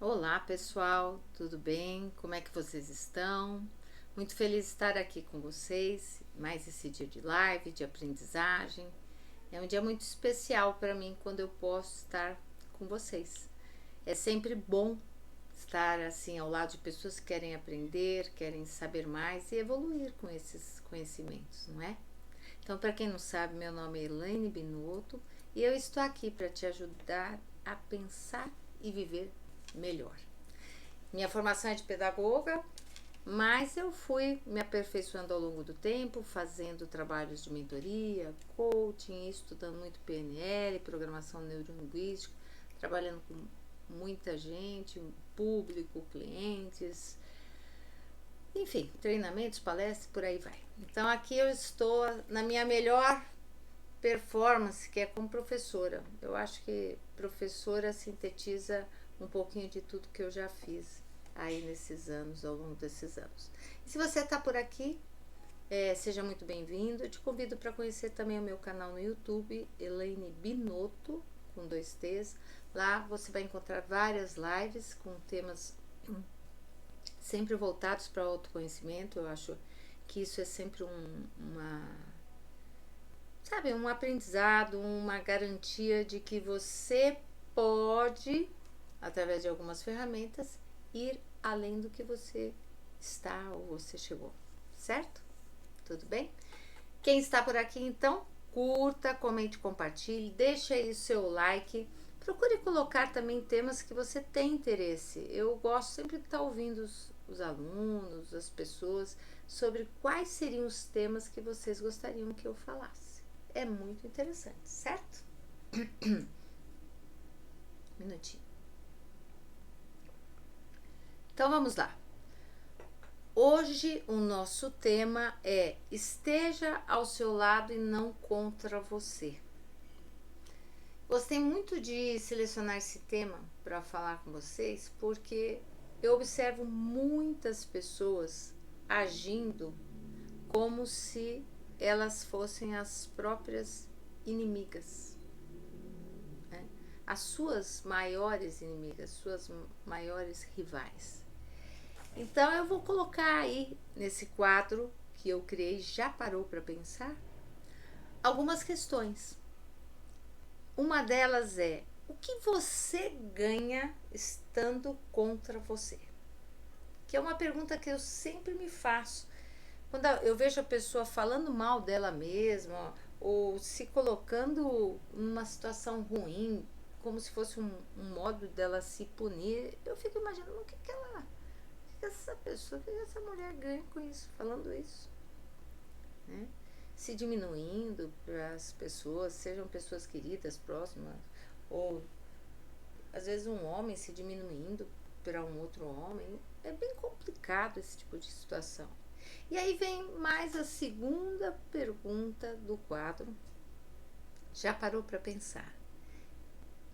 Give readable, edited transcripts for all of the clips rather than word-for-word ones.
Olá pessoal, tudo bem? Como é que vocês estão? Muito feliz de estar aqui com vocês, mais esse dia de live, de aprendizagem. É um dia muito especial para mim quando eu posso estar com vocês. É sempre bom estar assim ao lado de pessoas que querem aprender, querem saber mais e evoluir com esses conhecimentos, não é? Então, para quem não sabe, meu nome é Elaine Binotto e eu estou aqui para te ajudar a pensar e viver melhor. Minha formação é de pedagoga, mas eu fui me aperfeiçoando ao longo do tempo, fazendo trabalhos de mentoria, coaching, estudando muito PNL, programação neurolinguística, trabalhando com muita gente, público, clientes, enfim, treinamentos, palestras, por aí vai. Então aqui eu estou na minha melhor performance, que é como professora. Eu acho que professora sintetiza um pouquinho de tudo que eu já fiz aí nesses anos, ao longo desses anos. E se você está por aqui, seja muito bem-vindo. Eu te convido para conhecer também o meu canal no YouTube, Elaine Binotto, com 2 T's. Lá você vai encontrar várias lives com temas sempre voltados para o autoconhecimento. Eu acho que isso é sempre um aprendizado, uma garantia de que você pode, através de algumas ferramentas, ir além do que você está ou você chegou, certo? Tudo bem? Quem está por aqui então, curta, comente, compartilhe, deixe aí o seu like. Procure colocar também temas que você tem interesse. Eu gosto sempre de estar ouvindo os alunos, as pessoas, sobre quais seriam os temas que vocês gostariam que eu falasse. É muito interessante, certo? Um minutinho. Então vamos lá. Hoje o nosso tema é: esteja ao seu lado e não contra você. Gostei muito de selecionar esse tema para falar com vocês porque eu observo muitas pessoas agindo como se elas fossem as próprias inimigas, né? As suas maiores inimigas, suas maiores rivais. Então eu vou colocar aí nesse quadro que eu criei, já parou para pensar? Algumas questões. Uma delas é: o que você ganha estando contra você? Que é uma pergunta que eu sempre me faço. Quando eu vejo a pessoa falando mal dela mesma ou se colocando numa situação ruim, como se fosse um modo dela se punir, eu fico imaginando o que essa pessoa, o que essa mulher ganha com isso, falando isso, né? Se diminuindo para as pessoas, sejam pessoas queridas, próximas, ou às vezes um homem se diminuindo para um outro homem. É bem complicado esse tipo de situação. E aí vem mais a segunda pergunta do quadro. Já parou para pensar?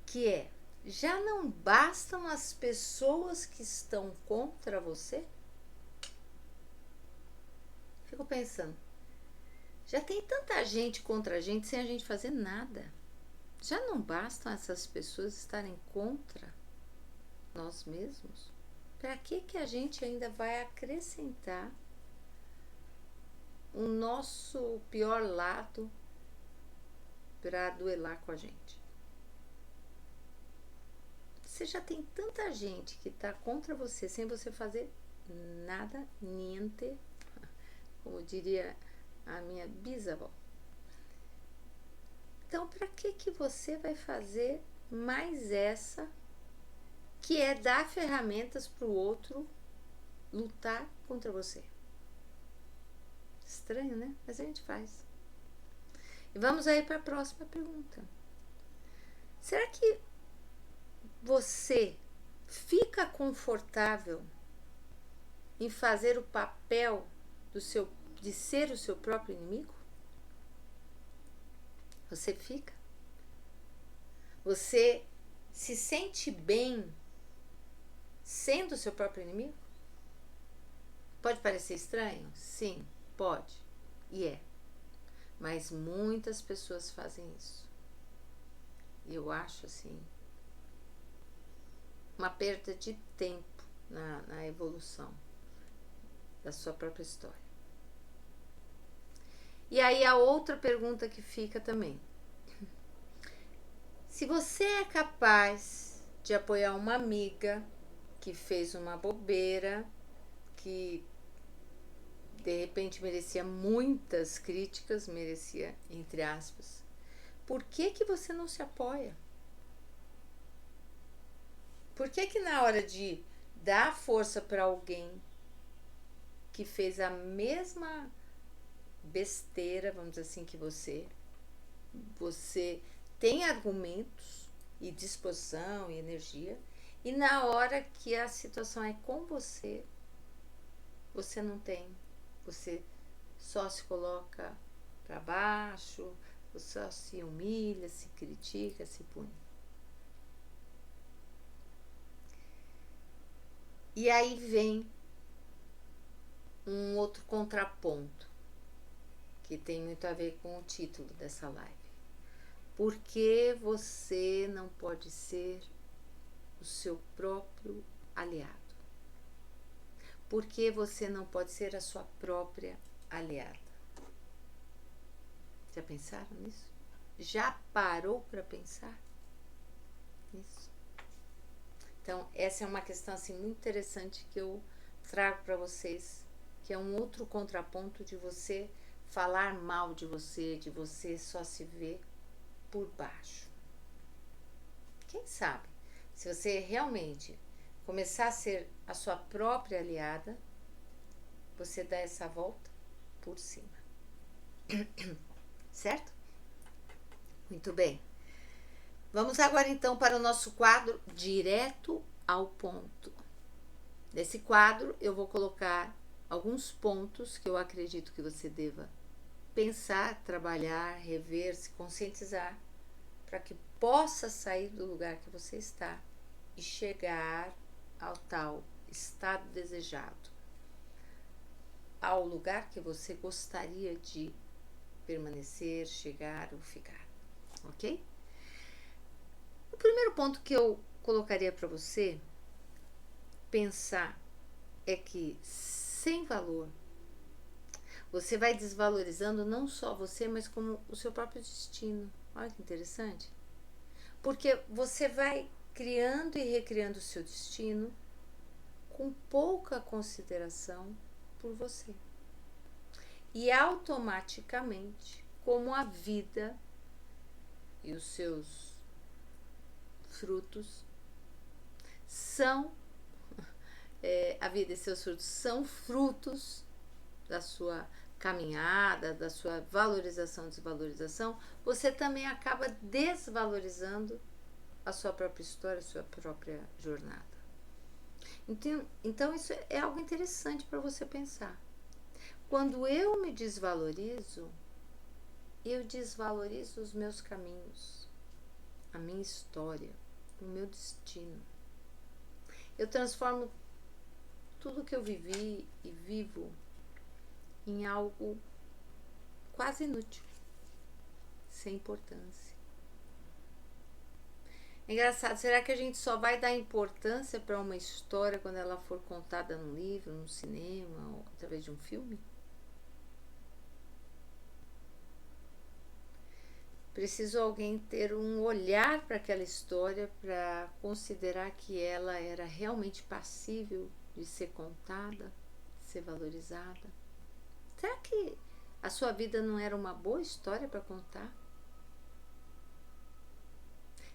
Que é: já não bastam as pessoas que estão contra você? Fico pensando, já tem tanta gente contra a gente sem a gente fazer nada. Já não bastam essas pessoas estarem contra nós mesmos? Para que a gente ainda vai acrescentar o nosso pior lado para duelar com a gente? Você já tem tanta gente que está contra você sem você fazer nada, niente, como diria a minha bisavó. Então, para que você vai fazer mais essa, que é dar ferramentas para o outro lutar contra você? Estranho, né? Mas a gente faz. E vamos aí para a próxima pergunta. Será que você fica confortável em fazer o papel de ser o seu próprio inimigo? Você fica? Você se sente bem sendo o seu próprio inimigo? Pode parecer estranho? Sim, pode. E é. Mas muitas pessoas fazem isso. E eu acho assim uma perda de tempo na evolução da sua própria história. E aí a outra pergunta que fica também: se você é capaz de apoiar uma amiga que fez uma bobeira, que de repente merecia muitas críticas, merecia entre aspas, por que que você não se apoia? Por que que na hora de dar força para alguém que fez a mesma besteira, vamos dizer assim, que você tem argumentos e disposição e energia, e na hora que a situação é com você, você não tem, você só se coloca para baixo, você só se humilha, se critica, se pune. E aí vem um outro contraponto que tem muito a ver com o título dessa live. Por que você não pode ser o seu próprio aliado? Por que você não pode ser a sua própria aliada? Já pensaram nisso? Já parou para pensar nisso? Então, essa é uma questão assim, muito interessante que eu trago para vocês, que é um outro contraponto de você falar mal de você só se ver por baixo. Quem sabe, se você realmente começar a ser a sua própria aliada, você dá essa volta por cima. Certo? Muito bem. Vamos agora então para o nosso quadro Direto ao Ponto. Nesse quadro eu vou colocar alguns pontos que eu acredito que você deva pensar, trabalhar, rever, se conscientizar, para que possa sair do lugar que você está e chegar ao tal estado desejado, ao lugar que você gostaria de permanecer, chegar ou ficar, ok? O primeiro ponto que eu colocaria para você pensar é que, sem valor, você vai desvalorizando não só você, mas como o seu próprio destino. Olha que interessante. Porque você vai criando e recriando o seu destino com pouca consideração por você. E automaticamente, como a vida e os seus frutos são, a vida e seus frutos são frutos da sua caminhada, da sua valorização e desvalorização, você também acaba desvalorizando a sua própria história, a sua própria jornada. Então isso é algo interessante para você pensar. Quando eu me desvalorizo, eu desvalorizo os meus caminhos, a minha história, o meu destino. Eu transformo tudo que eu vivi e vivo em algo quase inútil, sem importância. É engraçado, será que a gente só vai dar importância para uma história quando ela for contada num livro, num cinema, ou através de um filme? Precisou alguém ter um olhar para aquela história para considerar que ela era realmente passível de ser contada, de ser valorizada. Será que a sua vida não era uma boa história para contar?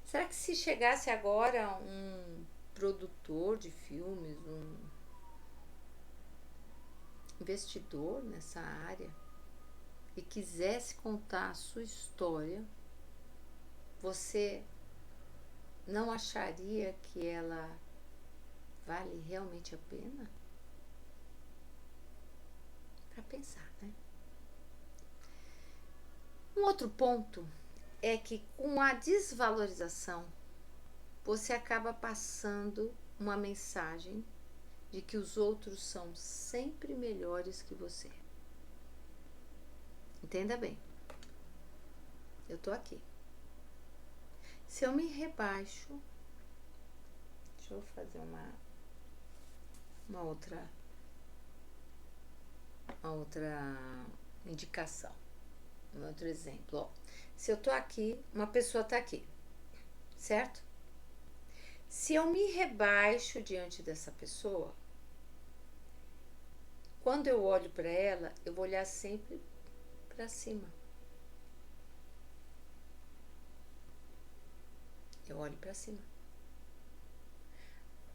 Será que se chegasse agora um produtor de filmes, um investidor nessa área e quisesse contar a sua história, você não acharia que ela vale realmente a pena? Para pensar, né? Um outro ponto é que com a desvalorização você acaba passando uma mensagem de que os outros são sempre melhores que você. Entenda bem. Eu tô aqui. Se eu me rebaixo, deixa deixa eu fazer uma outra indicação, um outro exemplo. Ó, se eu tô aqui, uma pessoa tá aqui, certo? Se eu me rebaixo diante dessa pessoa, quando eu olho para ela, eu vou olhar sempre para cima. Eu olho para cima.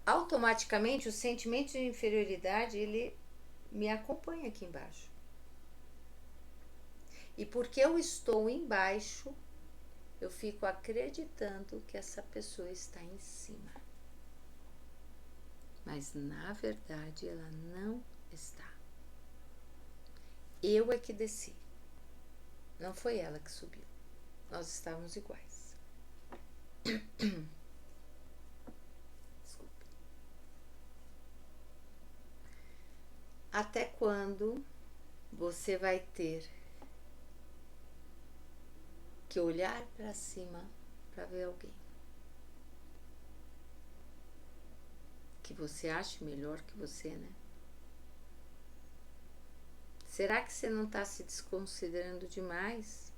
Automaticamente, o sentimento de inferioridade, ele me acompanha aqui embaixo. E porque eu estou embaixo, eu fico acreditando que essa pessoa está em cima. Mas, na verdade, ela não está. Eu é que desci. Não foi ela que subiu. Nós estávamos iguais. Desculpe. Até quando você vai ter que olhar para cima para ver alguém que você acha melhor que você, né? Será que você não está se desconsiderando demais?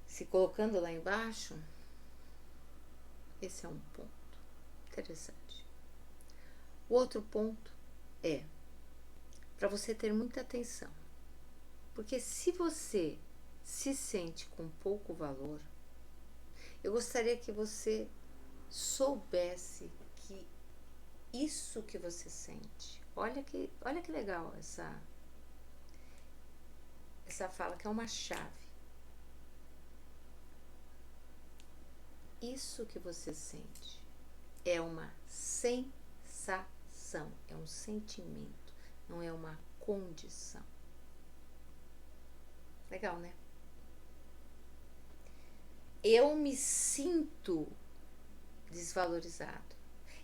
Se colocando lá embaixo? Esse é um ponto interessante. O outro ponto é para você ter muita atenção. Porque se você se sente com pouco valor, eu gostaria que você soubesse que isso que você sente, olha que legal essa fala, que é uma chave. Isso que você sente é uma sensação, é um sentimento, não é uma condição. Legal, né? Eu me sinto desvalorizado,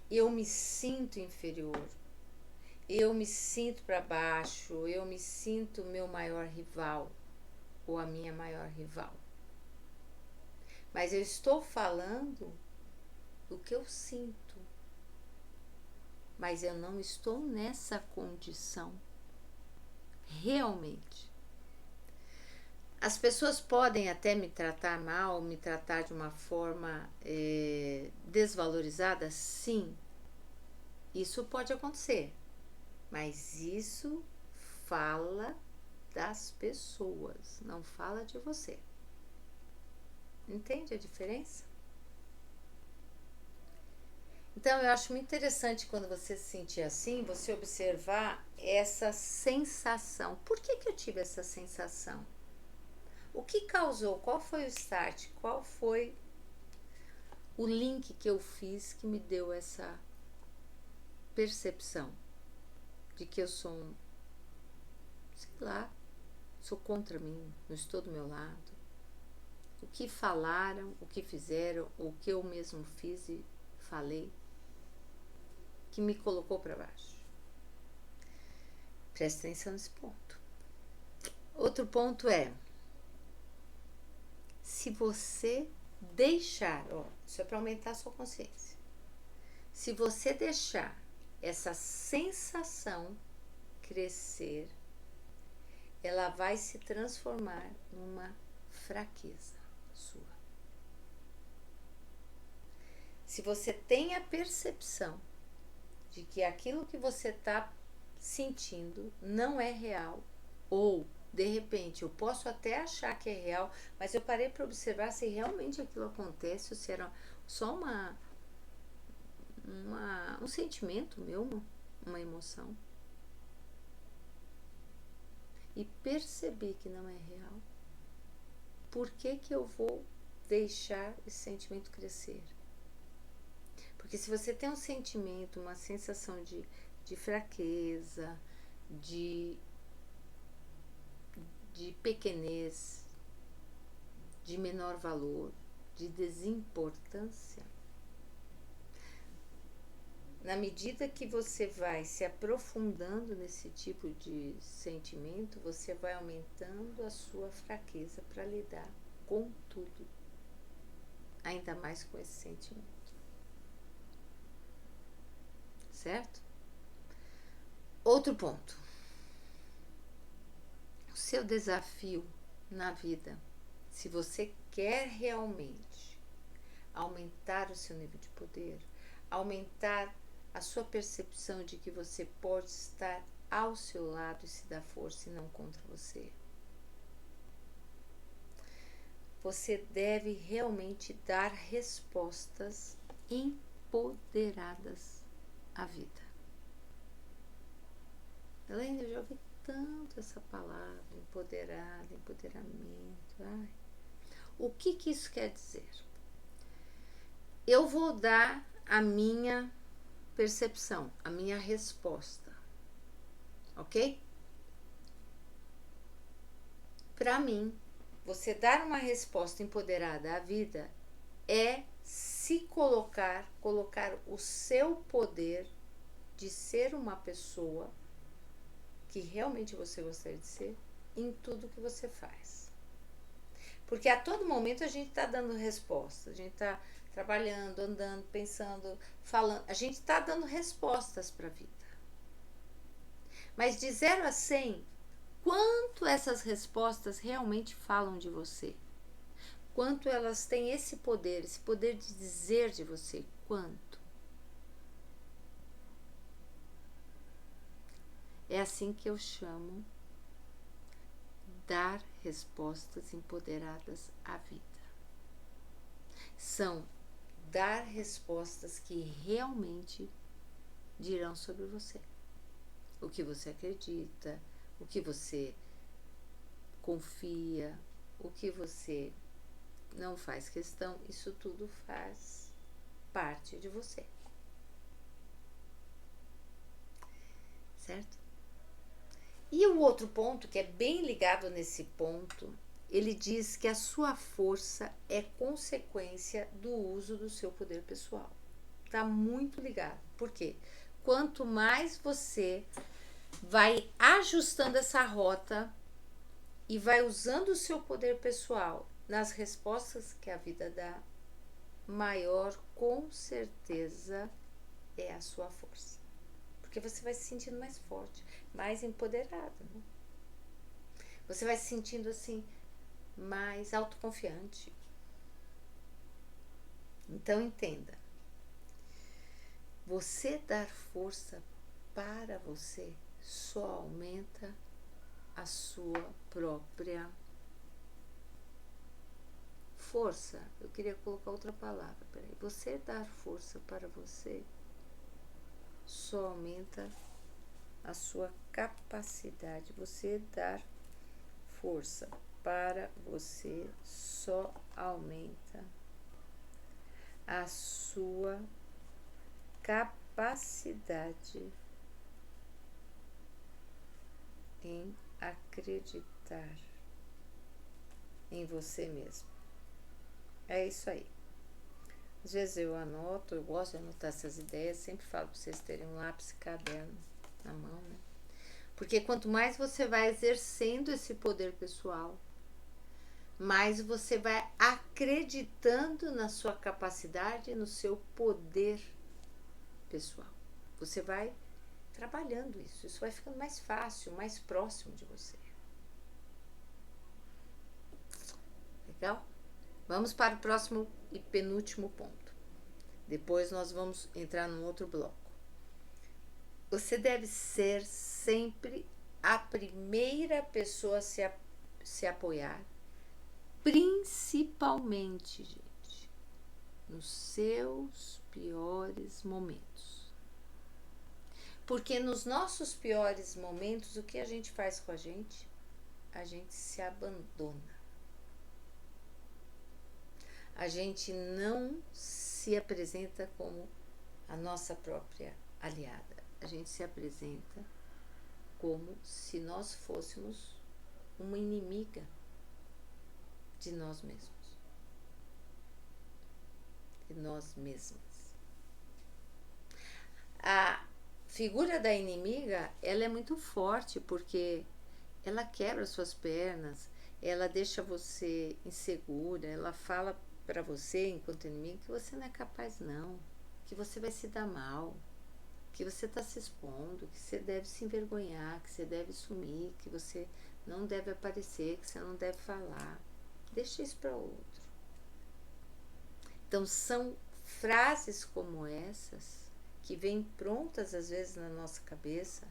eu me sinto inferior, eu me sinto para baixo, eu me sinto meu maior rival ou a minha maior rival. Mas eu estou falando do que eu sinto, mas eu não estou nessa condição realmente. As pessoas podem até me tratar mal, me tratar de uma forma desvalorizada, sim, isso pode acontecer, mas isso fala das pessoas, não fala de você. Entende a diferença? Então, eu acho muito interessante quando você se sentir assim, você observar essa sensação. Por que eu tive essa sensação? O que causou? Qual foi o start? Qual foi o link que eu fiz que me deu essa percepção de que eu sou sei lá, sou contra mim, não estou do meu lado? O que falaram, o que fizeram, o que eu mesmo fiz e falei que me colocou para baixo? Preste atenção nesse ponto. Outro ponto é, se você deixar, ó, isso é para aumentar a sua consciência. Se você deixar essa sensação crescer, ela vai se transformar numa fraqueza sua. Se você tem a percepção de que aquilo que você está sentindo não é real, ou de repente eu posso até achar que é real, mas eu parei para observar se realmente aquilo acontece ou se era só um sentimento meu, uma emoção, e perceber que não é real, por que eu vou deixar esse sentimento crescer? Porque se você tem um sentimento, uma sensação de fraqueza, de pequenez, de menor valor, de desimportância, na medida que você vai se aprofundando nesse tipo de sentimento, você vai aumentando a sua fraqueza para lidar com tudo, ainda mais com esse sentimento. certo? Outro ponto. O seu desafio na vida, se você quer realmente aumentar o seu nível de poder, aumentar a sua percepção de que você pode estar ao seu lado e se dar força e não contra você, você deve realmente dar respostas empoderadas à vida. Elaine, eu já ouvi tanto essa palavra, empoderada, empoderamento. Ai. O que isso quer dizer? Eu vou dar a minha percepção, a minha resposta, ok? Para mim, você dar uma resposta empoderada à vida é se colocar o seu poder de ser uma pessoa que realmente você gostaria de ser em tudo que você faz. Porque a todo momento a gente está dando resposta, a gente está trabalhando, andando, pensando, falando, a gente está dando respostas para a vida. Mas de 0 a 100, quanto essas respostas realmente falam de você? Quanto elas têm esse poder de dizer de você? Quanto? É assim que eu chamo dar respostas empoderadas à vida. São dar respostas que realmente dirão sobre você. O que você acredita, o que você confia, o que você não faz questão, isso tudo faz parte de você. Certo? E o outro ponto, que é bem ligado nesse ponto, ele diz que a sua força é consequência do uso do seu poder pessoal. Está muito ligado. Por quê? Quanto mais você vai ajustando essa rota e vai usando o seu poder pessoal nas respostas que a vida dá, maior com certeza é a sua força. Porque você vai se sentindo mais forte, mais empoderada, né? Você vai se sentindo assim mais autoconfiante. Então entenda, você dar força para você só aumenta a sua própria força. Eu queria colocar outra palavra, peraí. Você dar força para você só aumenta a sua capacidade. Você dar força para você só aumenta a sua capacidade em acreditar em você mesmo. É isso aí. Às vezes eu anoto, eu gosto de anotar essas ideias, sempre falo para vocês terem um lápis e caderno na mão, né? Porque quanto mais você vai exercendo esse poder pessoal, mais você vai acreditando na sua capacidade, no seu poder pessoal. Você vai trabalhando isso vai ficando mais fácil, mais próximo de você. Legal? Vamos para o próximo e penúltimo ponto. Depois nós vamos entrar num outro bloco. Você deve ser sempre a primeira pessoa a se apoiar, principalmente, gente, nos seus piores momentos. Porque nos nossos piores momentos, o que a gente faz com a gente? A gente se abandona. A gente não se apresenta como a nossa própria aliada. A gente se apresenta como se nós fôssemos uma inimiga de nós mesmos. De nós mesmas. A figura da inimiga, ela é muito forte porque ela quebra suas pernas, ela deixa você insegura, ela fala para você, enquanto inimigo, que você não é capaz não, que você vai se dar mal. que você está se expondo, que você deve se envergonhar, que você deve sumir, que você não deve aparecer, que você não deve falar. Deixa isso para outro. Então, são frases como essas que vêm prontas às vezes na nossa cabeça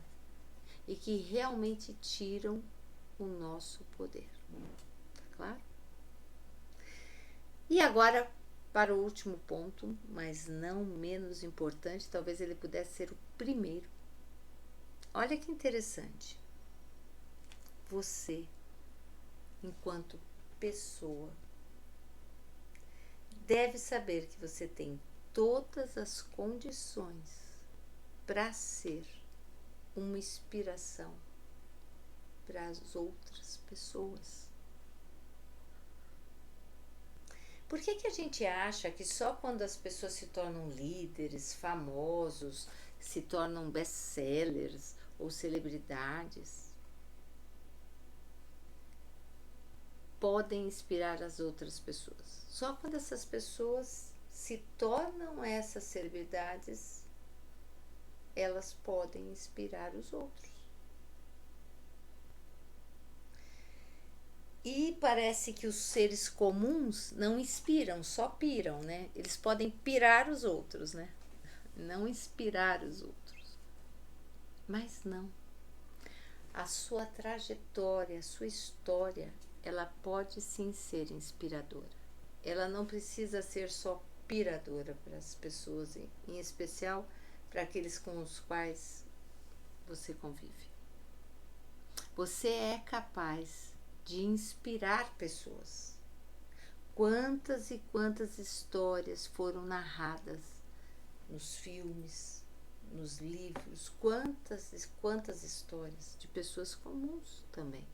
e que realmente tiram o nosso poder. Tá claro? E agora, para o último ponto, mas não menos importante, talvez ele pudesse ser o primeiro. Olha que interessante. Você, enquanto pessoa, deve saber que você tem todas as condições para ser uma inspiração para as outras pessoas. Por que a gente acha que só quando as pessoas se tornam líderes, famosos, se tornam best-sellers ou celebridades, podem inspirar as outras pessoas? Só quando essas pessoas se tornam essas celebridades, elas podem inspirar os outros. E parece que os seres comuns não inspiram, só piram, né? Eles podem pirar os outros, né? Não inspirar os outros. Mas não. A sua trajetória, a sua história, ela pode sim ser inspiradora. Ela não precisa ser só piradora para as pessoas, em especial para aqueles com os quais você convive. Você é capaz de inspirar pessoas. Quantas e quantas histórias foram narradas nos filmes, nos livros, quantas e quantas histórias de pessoas comuns também,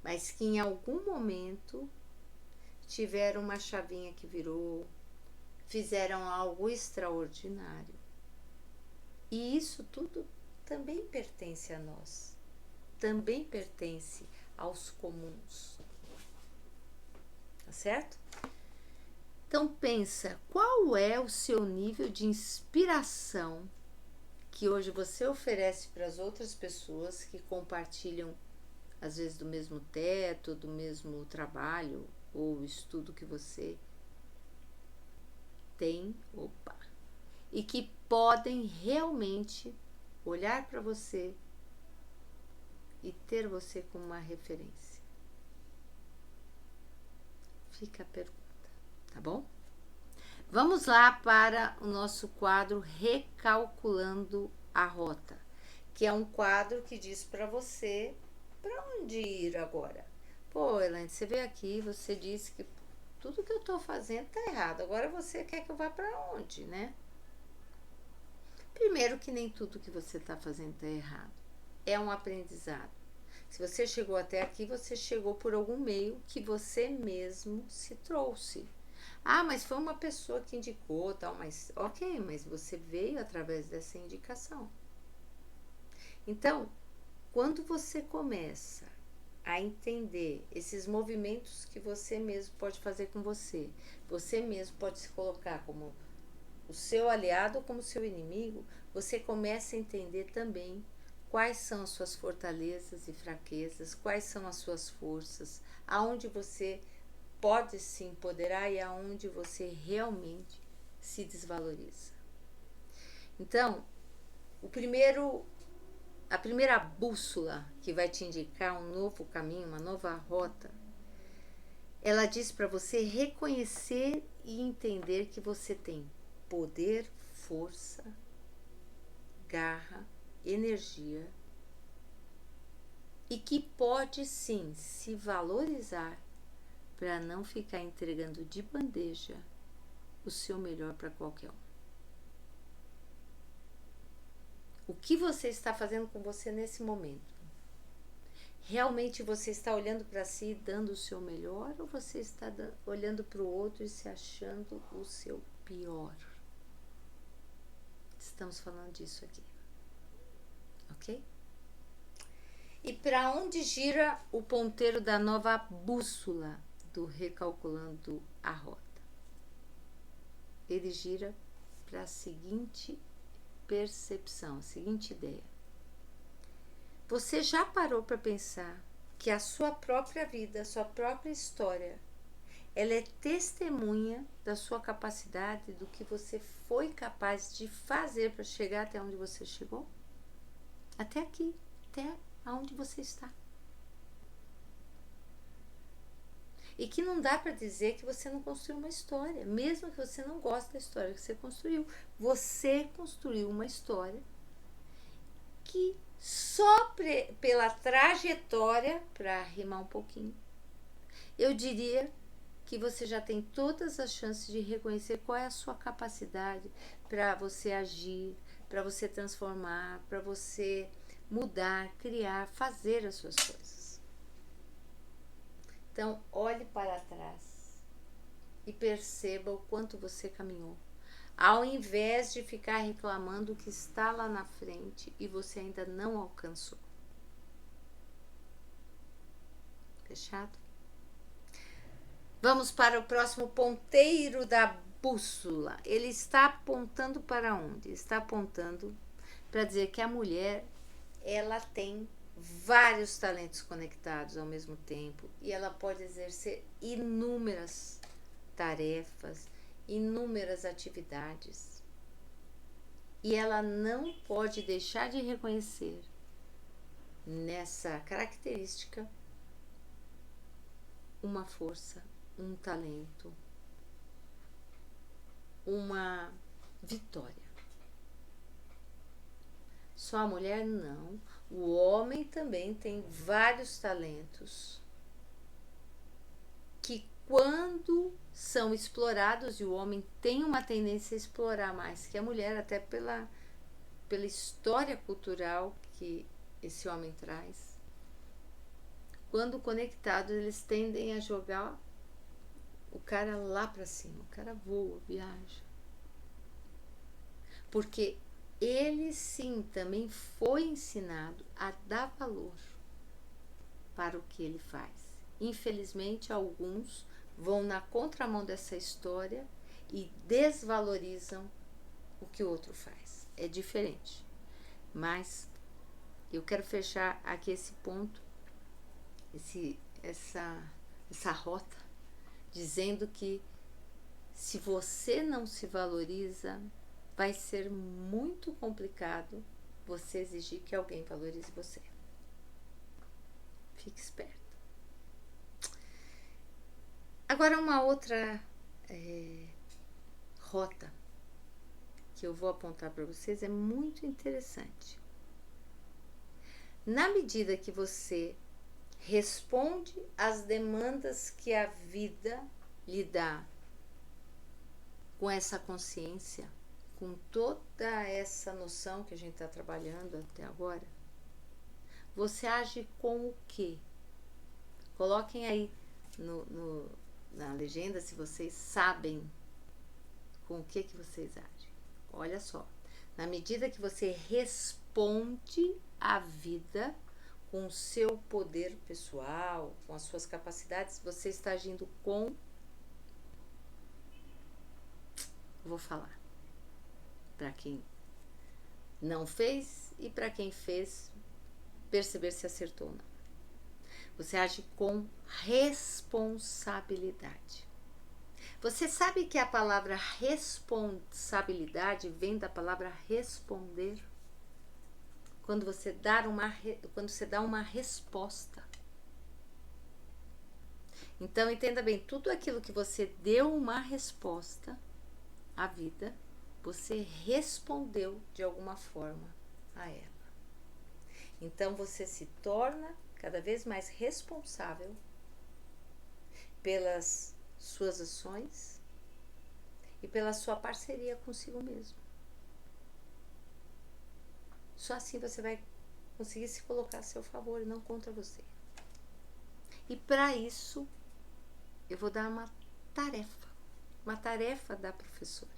mas que em algum momento tiveram uma chavinha que virou, fizeram algo extraordinário. E isso tudo também pertence a nós, também pertence aos comuns. Tá certo? Então pensa, qual é o seu nível de inspiração que hoje você oferece para as outras pessoas que compartilham, às vezes, do mesmo teto, do mesmo trabalho ou estudo que você tem, e que podem realmente olhar para você e ter você como uma referência. Fica a pergunta, tá bom? Vamos lá para o nosso quadro Recalculando a Rota, que é um quadro que diz para você para onde ir agora. Pô, Elaine, você veio aqui, você disse que tudo que eu estou fazendo tá errado. Agora você quer que eu vá para onde, né? Primeiro que nem tudo que você está fazendo tá errado. É um aprendizado. Se você chegou até aqui, você chegou por algum meio que você mesmo se trouxe. Ah, mas foi uma pessoa que indicou, tal, mas ok, mas você veio através dessa indicação. Então, quando você começa a entender esses movimentos que você mesmo pode fazer com você mesmo pode se colocar como o seu aliado ou como seu inimigo, você começa a entender também quais são as suas fortalezas e fraquezas, quais são as suas forças, aonde você pode se empoderar e aonde você realmente se desvaloriza. Então, a primeira bússola que vai te indicar um novo caminho, uma nova rota, ela diz para você reconhecer e entender que você tem poder, força, garra, energia e que pode sim se valorizar para não ficar entregando de bandeja o seu melhor para qualquer um. O que você está fazendo com você nesse momento? Realmente você está olhando para si e dando o seu melhor ou você está olhando para o outro e se achando o seu pior? Estamos falando disso aqui, ok? E para onde gira o ponteiro da nova bússola do Recalculando a Rota? Ele gira para a seguinte percepção, a seguinte ideia. Você já parou para pensar que a sua própria vida, a sua própria história, ela é testemunha da sua capacidade, do que você foi capaz de fazer para chegar até onde você chegou? Até aqui, até onde você está. E que não dá para dizer que você não construiu uma história, mesmo que você não goste da história que você construiu. Você construiu uma história que só pela trajetória, para rimar um pouquinho, eu diria que você já tem todas as chances de reconhecer qual é a sua capacidade para você agir, para você transformar, para você mudar, criar, fazer as suas coisas. Então, olhe para trás e perceba o quanto você caminhou, ao invés de ficar reclamando o que está lá na frente e você ainda não alcançou. Fechado? Vamos para o próximo ponteiro da bússola. Ele está apontando para onde? Está apontando para dizer que a mulher, ela tem vários talentos conectados ao mesmo tempo e ela pode exercer inúmeras tarefas, inúmeras atividades. E ela não pode deixar de reconhecer nessa característica uma força, um talento, uma vitória. Só a mulher não. O homem também tem vários talentos que, quando são explorados, e o homem tem uma tendência a explorar mais que a mulher, até pela história cultural que esse homem traz, quando conectados, eles tendem a jogar o cara lá para cima. O cara voa, viaja. Porque ele sim também foi ensinado a dar valor para o que ele faz. Infelizmente, alguns vão na contramão dessa história e desvalorizam o que o outro faz. É diferente. Mas eu quero fechar aqui esse ponto, essa rota, dizendo que se você não se valoriza, vai ser muito complicado você exigir que alguém valorize você. Fique esperto. Agora, uma outra rota que eu vou apontar para vocês é muito interessante. Na medida que você responde às demandas que a vida lhe dá com essa consciência, com toda essa noção que a gente está trabalhando até agora, você age com o quê? Coloquem aí na legenda se vocês sabem com o que vocês agem. Olha só, na medida que você responde à vida com o seu poder pessoal, com as suas capacidades, você está agindo com... Vou falar para quem não fez e para quem fez perceber se acertou ou não. Você age com responsabilidade. Você sabe que a palavra responsabilidade vem da palavra responder? Quando você dá uma resposta. Então, entenda bem, tudo aquilo que você deu uma resposta à vida, você respondeu de alguma forma a ela. Então, você se torna cada vez mais responsável pelas suas ações e pela sua parceria consigo mesmo. Só assim você vai conseguir se colocar a seu favor e não contra você. E para isso, eu vou dar uma tarefa da professora.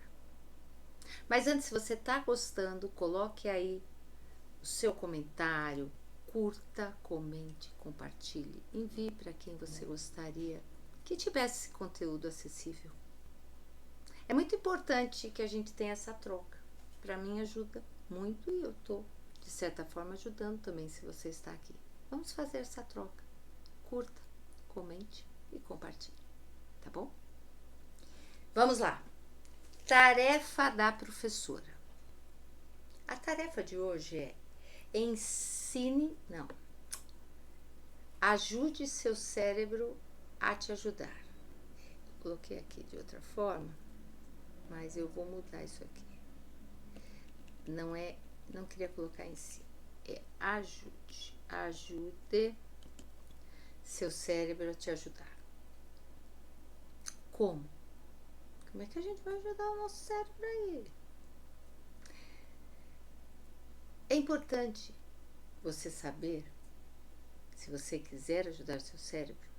Mas antes, se você está gostando, coloque aí o seu comentário, curta, comente, compartilhe, envie para quem você gostaria que tivesse esse conteúdo acessível. É muito importante que a gente tenha essa troca, para mim ajuda muito e eu tô, de certa forma, ajudando também se você está aqui. Vamos fazer essa troca. Curta, comente e compartilhe, tá bom? Vamos lá. Tarefa da professora. A tarefa de hoje é ajude seu cérebro a te ajudar. Coloquei aqui de outra forma, mas eu vou mudar isso aqui. Não queria colocar em si. É ajude seu cérebro a te ajudar. Como? Como é que a gente vai ajudar o nosso cérebro aí? É importante você saber, se você quiser ajudar o seu cérebro,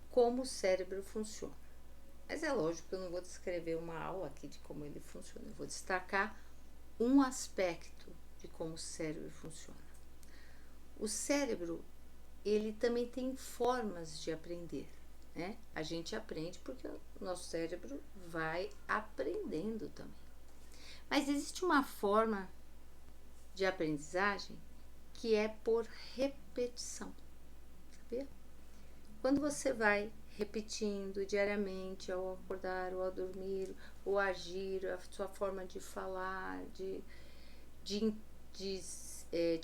como o cérebro funciona. Mas é lógico que eu não vou descrever uma aula aqui de como ele funciona. Eu vou destacar um aspecto de como o cérebro funciona. O cérebro, ele também tem formas de aprender, né? A gente aprende porque o nosso cérebro vai aprendendo também. Mas existe uma forma de aprendizagem que é por repetição, sabia? Quando você vai repetindo diariamente ao acordar ou ao dormir, ou agir, a sua forma de falar, de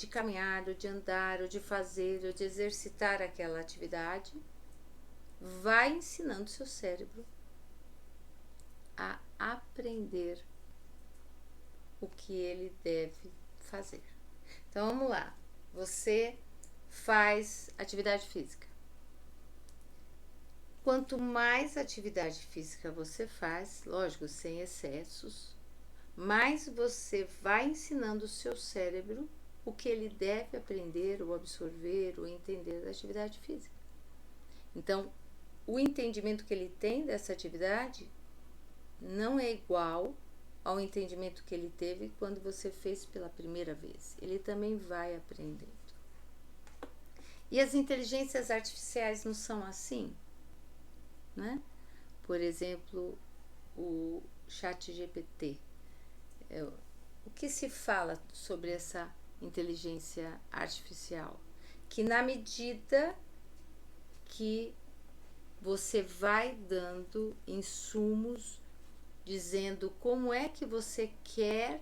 caminhar, ou de andar, ou de fazer, ou de exercitar aquela atividade, vai ensinando seu cérebro a aprender o que ele deve fazer. Então vamos lá, você faz atividade física. Quanto mais atividade física você faz, lógico, sem excessos, mais você vai ensinando o seu cérebro o que ele deve aprender, ou absorver, ou entender da atividade física. Então, o entendimento que ele tem dessa atividade não é igual ao entendimento que ele teve quando você fez pela primeira vez. Ele também vai aprendendo. E as inteligências artificiais não são assim, né? Por exemplo, o ChatGPT. O que se fala sobre essa inteligência artificial? Que na medida que você vai dando insumos, dizendo como é que você quer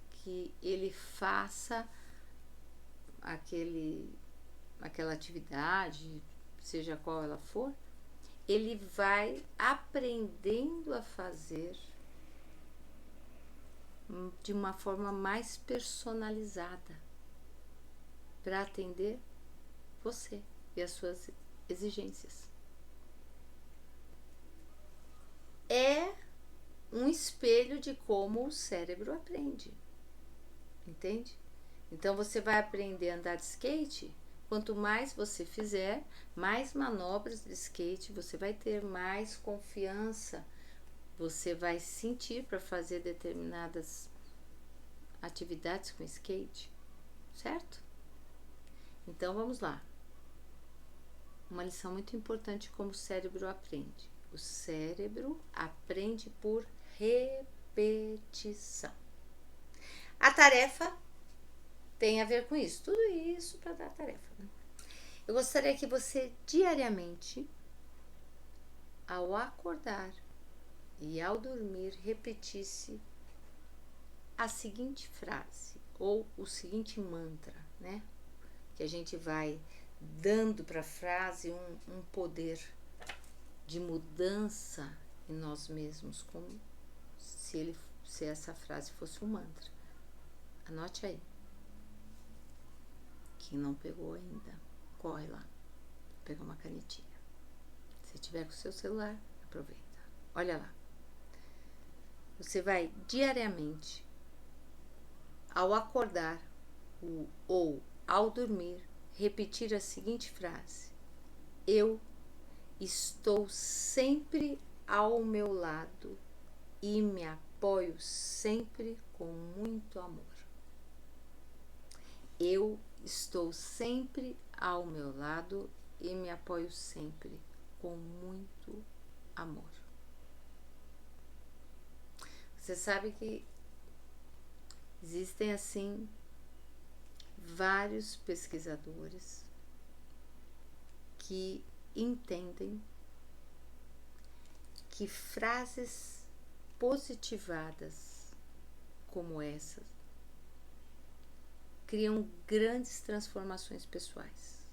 que ele faça aquela atividade, seja qual ela for, ele vai aprendendo a fazer de uma forma mais personalizada para atender você e as suas exigências. É um espelho de como o cérebro aprende, entende? Então você vai aprender a andar de skate, quanto mais você fizer, mais manobras de skate você vai ter, mais confiança você vai sentir para fazer determinadas atividades com skate, certo? Então vamos lá. Uma lição muito importante como o cérebro aprende. O cérebro aprende por repetição. A tarefa tem a ver com isso. Tudo isso para dar tarefa, né? Eu gostaria que você diariamente, ao acordar e ao dormir, repetisse a seguinte frase ou o seguinte mantra, né? Que a gente vai dando para a frase um poder de mudança em nós mesmos, como se essa frase fosse um mantra. Anote aí. Quem não pegou ainda, corre lá, pega uma canetinha. Se tiver com o seu celular, aproveita. Olha lá. Você vai diariamente, ao acordar ou ao dormir, repetir a seguinte frase: eu estou sempre ao meu lado e me apoio sempre com muito amor. Eu estou sempre ao meu lado e me apoio sempre com muito amor. Você sabe que Existem, assim, vários pesquisadores que entendem que frases positivadas como essas criam grandes transformações pessoais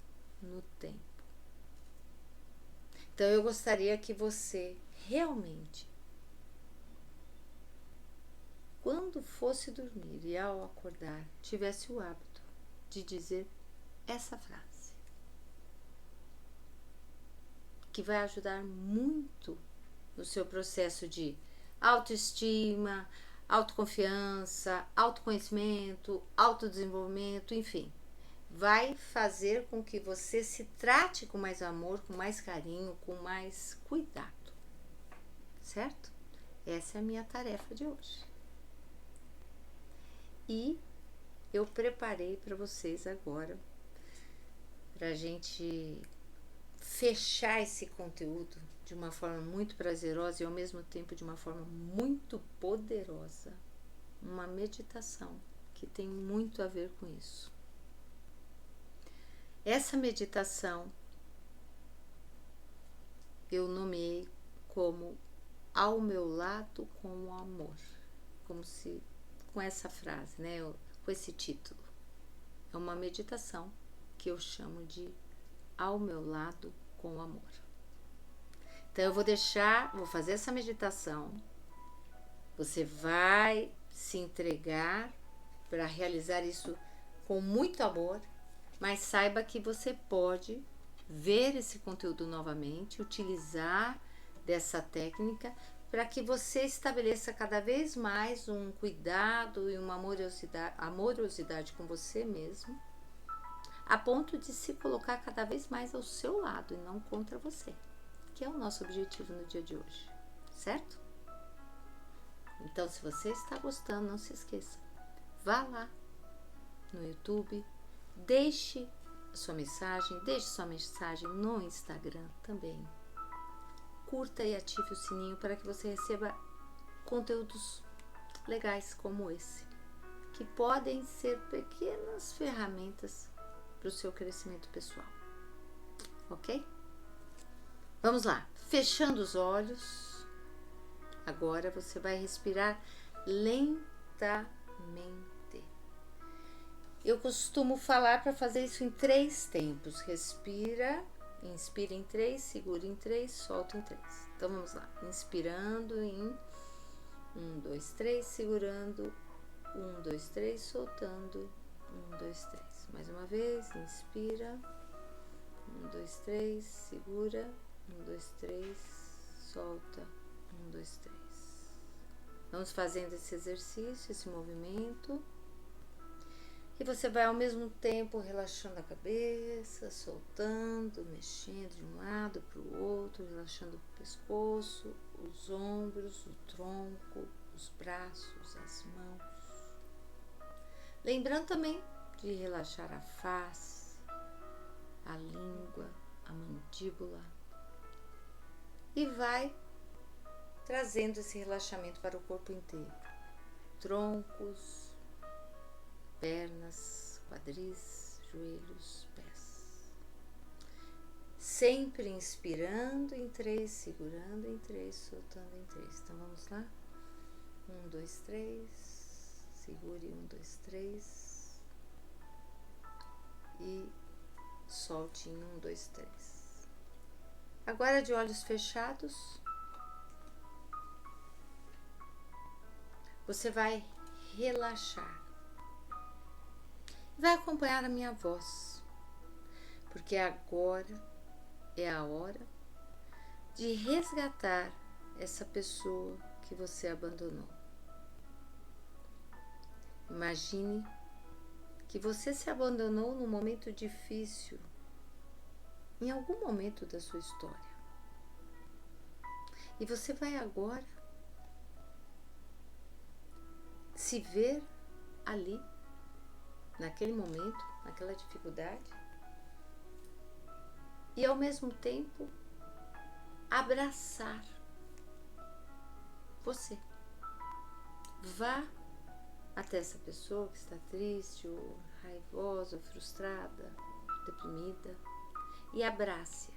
no tempo. Então eu gostaria que você realmente, quando fosse dormir e ao acordar, tivesse o hábito de dizer essa frase, que vai ajudar muito no seu processo de autoestima, autoconfiança, autoconhecimento, autodesenvolvimento, enfim. Vai fazer com que você se trate com mais amor, com mais carinho, com mais cuidado. Certo? Essa é a minha tarefa de hoje. E eu preparei para vocês agora, para a gente fechar esse conteúdo de uma forma muito prazerosa e ao mesmo tempo de uma forma muito poderosa, uma meditação que tem muito a ver com isso. Essa meditação eu nomeei como Ao Meu Lado com o Amor, como se com essa frase, né, com esse título. É uma meditação que eu chamo de Ao Meu Lado com o Amor. Então eu vou fazer essa meditação. Você vai se entregar para realizar isso com muito amor, mas saiba que você pode ver esse conteúdo novamente, utilizar dessa técnica para que você estabeleça cada vez mais um cuidado e uma amorosidade com você mesmo, a ponto de se colocar cada vez mais ao seu lado e não contra você, que é o nosso objetivo no dia de hoje, certo? Então, se você está gostando, não se esqueça, vá lá no YouTube, deixe sua mensagem no Instagram também. Curta e ative o sininho para que você receba conteúdos legais como esse, que podem ser pequenas ferramentas para o seu crescimento pessoal. Ok? Vamos lá, fechando os olhos, agora você vai respirar lentamente. Eu costumo falar para fazer isso em 3 tempos. Respira, inspira em 3, segura em 3, solta em 3. Então vamos lá, inspirando em 1, 2, 3, segurando 1, 2, 3, soltando 1, 2, 3. Mais uma vez, inspira 1, 2, 3, segura 1, 2, 3, solta 1, 2, 3. Vamos fazendo esse exercício, esse movimento. E você vai ao mesmo tempo relaxando a cabeça, soltando, mexendo de um lado para o outro, relaxando o pescoço, os ombros, o tronco, os braços, as mãos. Lembrando também de relaxar a face, a língua, a mandíbula. E vai trazendo esse relaxamento para o corpo inteiro. Troncos, pernas, quadris, joelhos, pés. Sempre inspirando em 3, segurando em 3, soltando em 3. Então vamos lá? 1, 2, 3. Segure 1, 2, 3. E solte em 1, 2, 3. Agora de olhos fechados, você vai relaxar. Vai acompanhar a minha voz, porque agora é a hora de resgatar essa pessoa que você abandonou. Imagine que você se abandonou num momento difícil, em algum momento da sua história. E você vai agora se ver ali, naquele momento, naquela dificuldade, e ao mesmo tempo abraçar você. Vá até essa pessoa que está triste, ou raivosa, ou frustrada, deprimida, e abrace-a.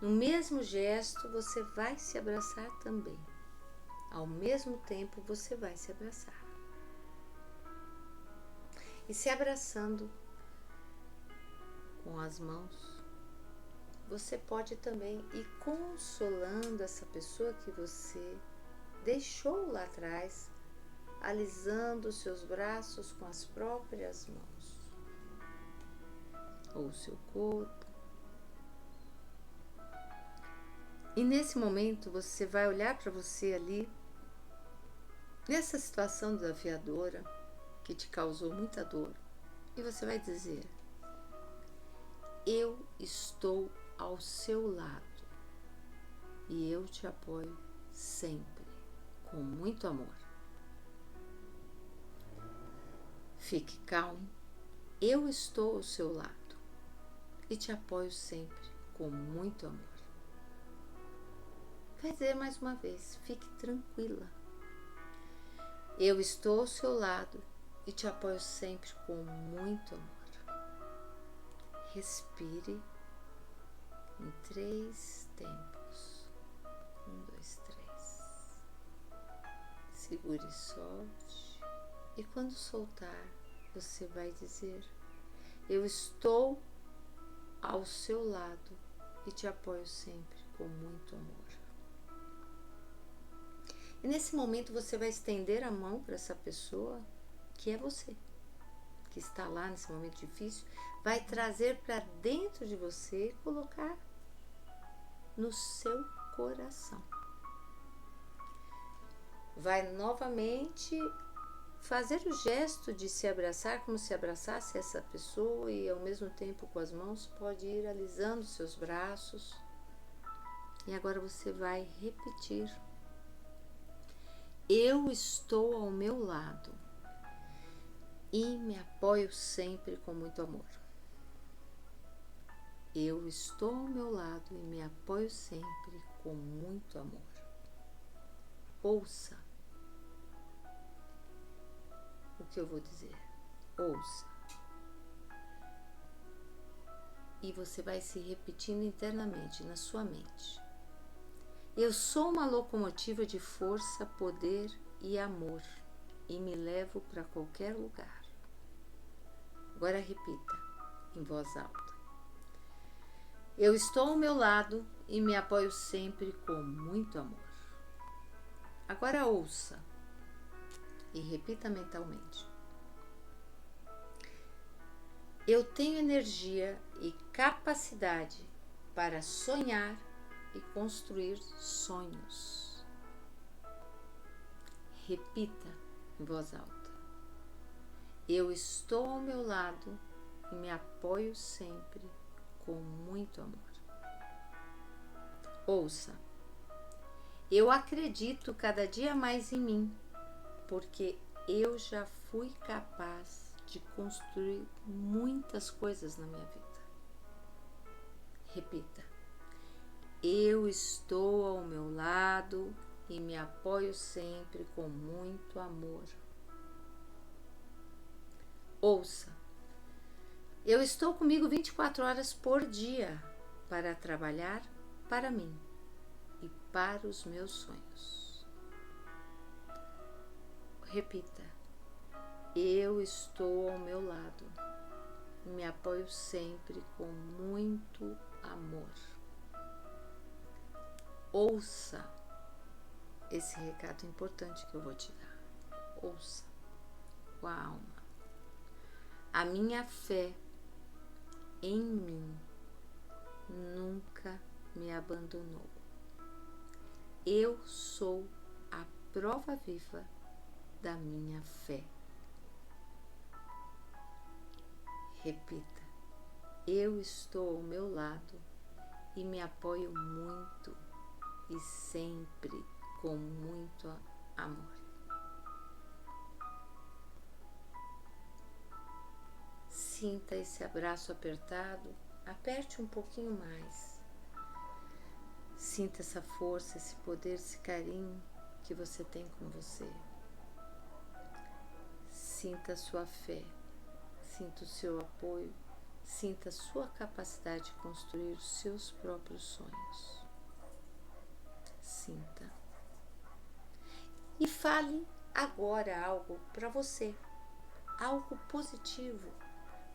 No mesmo gesto, você vai se abraçar também. Ao mesmo tempo, você vai se abraçar. E se abraçando com as mãos, você pode também ir consolando essa pessoa que você deixou lá atrás, alisando os seus braços com as próprias mãos, ou o seu corpo. E nesse momento você vai olhar para você ali, nessa situação desafiadora, que te causou muita dor, e você vai dizer: eu estou ao seu lado e eu te apoio sempre, com muito amor. Fique calmo, eu estou ao seu lado e te apoio sempre, com muito amor. Vai dizer mais uma vez: fique tranquila, eu estou ao seu lado e te apoio sempre com muito amor. Respire em 3 tempos. 1, 2, 3. Segure e solte. E quando soltar, você vai dizer: eu estou ao seu lado e te apoio sempre com muito amor. E nesse momento você vai estender a mão para essa pessoa que é você, que está lá nesse momento difícil, vai trazer para dentro de você e colocar no seu coração. Vai novamente fazer o gesto de se abraçar como se abraçasse essa pessoa e ao mesmo tempo com as mãos pode ir alisando seus braços. E agora você vai repetir: eu estou ao meu lado e me apoio sempre com muito amor. Eu estou ao meu lado e me apoio sempre com muito amor. Ouça o que eu vou dizer. Ouça. E você vai se repetindo internamente, na sua mente. Eu sou uma locomotiva de força, poder e amor e me levo para qualquer lugar. Agora repita em voz alta: eu estou ao meu lado e me apoio sempre com muito amor. Agora ouça e repita mentalmente: eu tenho energia e capacidade para sonhar e construir sonhos. Repita em voz alta: eu estou ao meu lado e me apoio sempre com muito amor. Ouça: eu acredito cada dia mais em mim, porque eu já fui capaz de construir muitas coisas na minha vida. Repita: eu estou ao meu lado e me apoio sempre com muito amor. Ouça: eu estou comigo 24 horas por dia para trabalhar para mim e para os meus sonhos. Repita: eu estou ao meu lado e me apoio sempre com muito amor. Ouça esse recado importante que eu vou te dar. Ouça com a alma. A minha fé em mim nunca me abandonou. Eu sou a prova viva da minha fé. Repita: eu estou ao meu lado e me apoio muito e sempre com muito amor. Sinta esse abraço apertado, aperte um pouquinho mais. Sinta essa força, esse poder, esse carinho que você tem com você. Sinta a sua fé, sinta o seu apoio, sinta a sua capacidade de construir os seus próprios sonhos. Sinta. E fale agora algo para você, algo positivo,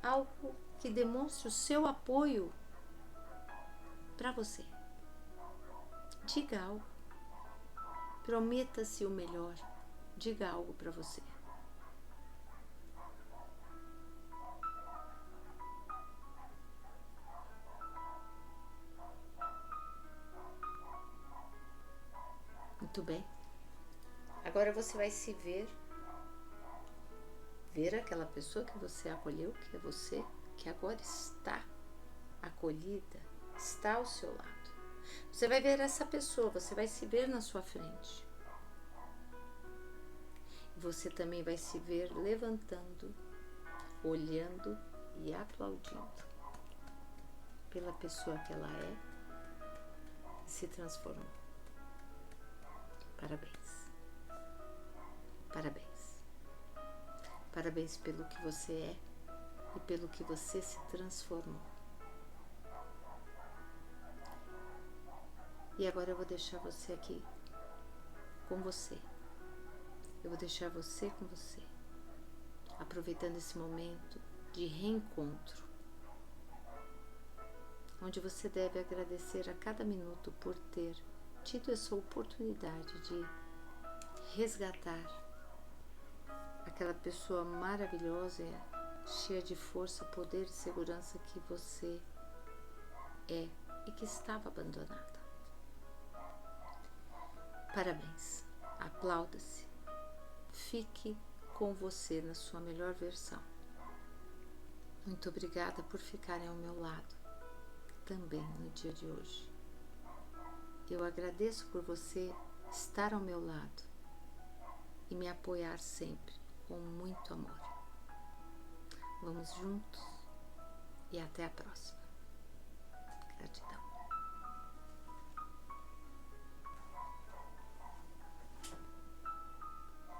algo que demonstre o seu apoio para você. Diga algo. Prometa-se o melhor. Diga algo para você. Muito bem. Agora você vai se ver aquela pessoa que você acolheu, que é você, que agora está acolhida, está ao seu lado. Você vai ver essa pessoa, você vai se ver na sua frente. Você também vai se ver levantando, olhando e aplaudindo pela pessoa que ela é e se transformou. Parabéns. Parabéns. Parabéns pelo que você é e pelo que você se transformou. E agora eu vou deixar você aqui com você. Eu vou deixar você com você, aproveitando esse momento de reencontro, onde você deve agradecer a cada minuto por ter tido essa oportunidade de resgatar aquela pessoa maravilhosa, cheia de força, poder e segurança que você é e que estava abandonada. Parabéns, aplauda-se, fique com você na sua melhor versão. Muito obrigada por ficarem ao meu lado também no dia de hoje. Eu agradeço por você estar ao meu lado e me apoiar sempre com muito amor. Vamos juntos e até a próxima.